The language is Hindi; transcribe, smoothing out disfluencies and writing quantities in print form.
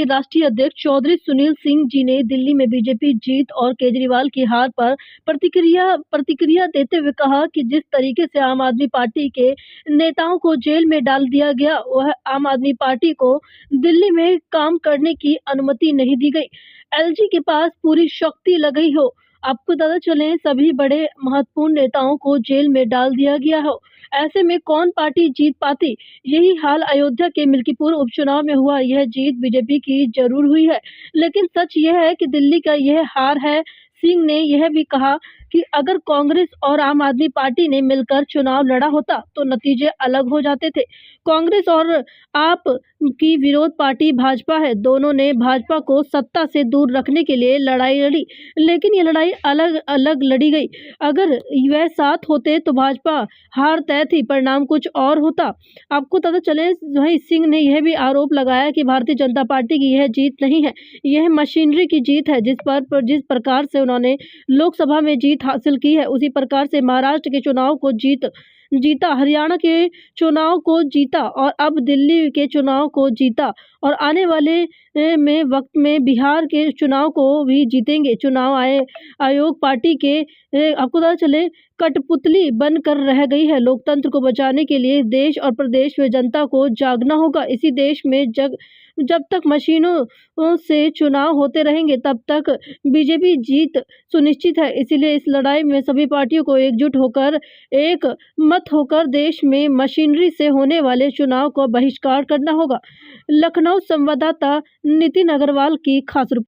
के राष्ट्रीय अध्यक्ष चौधरी सुनील सिंह जी ने दिल्ली में बीजेपी जीत और केजरीवाल की हार पर प्रतिक्रिया देते हुए कहा कि जिस तरीके से आम आदमी पार्टी के नेताओं को जेल में डाल दिया गया, वह आम आदमी पार्टी को दिल्ली में काम करने की अनुमति नहीं दी गई। एलजी के पास पूरी शक्ति लगाई हो। आपको पता चले सभी बड़े महत्वपूर्ण नेताओं को जेल में डाल दिया गया हो। ऐसे में कौन पार्टी जीत पाती? यही हाल अयोध्या के मिल्कीपुर उपचुनाव में हुआ। यह जीत बीजेपी की जरूर हुई है, लेकिन सच यह है कि दिल्ली का यह हार है। सिंह ने यह भी कहा कि अगर कांग्रेस और आम आदमी पार्टी ने मिलकर चुनाव लड़ा होता तो नतीजे अलग हो जाते थे। कांग्रेस और आप की विरोध पार्टी भाजपा है। दोनों ने भाजपा को सत्ता से दूर रखने के लिए लड़ाई लड़ी, लेकिन ये लड़ाई अलग अलग लड़ी गई। अगर वह साथ होते तो भाजपा हार तय थी, परिणाम कुछ और होता। आपको पता चले वहीं सिंह ने यह भी आरोप लगाया कि भारतीय जनता पार्टी की यह जीत नहीं है, यह मशीनरी की जीत है। जिस प्रकार से उन्होंने लोकसभा में जीत हासिल की है, उसी प्रकार से महाराष्ट्र के चुनाव को जीता, हरियाणा के चुनाव को जीता और अब दिल्ली के चुनाव को जीता और आने वाले वक्त में बिहार के चुनाव को भी जीतेंगे। चुनाव आयोग पार्टी के आपको पता चले कठपुतली बनकर रह गई है। लोकतंत्र को बचाने के लिए देश और प्रदेश में जनता को जागना होगा। इसी देश में जब तक मशीनों से चुनाव होते रहेंगे, तब तक बीजेपी जीत सुनिश्चित है। इसीलिए इस लड़ाई में सभी पार्टियों को एकजुट होकर, एक मत होकर देश में मशीनरी से होने वाले चुनाव को बहिष्कार करना होगा। लखनऊ संवाददाता नितिन अग्रवाल की खास रिपोर्ट।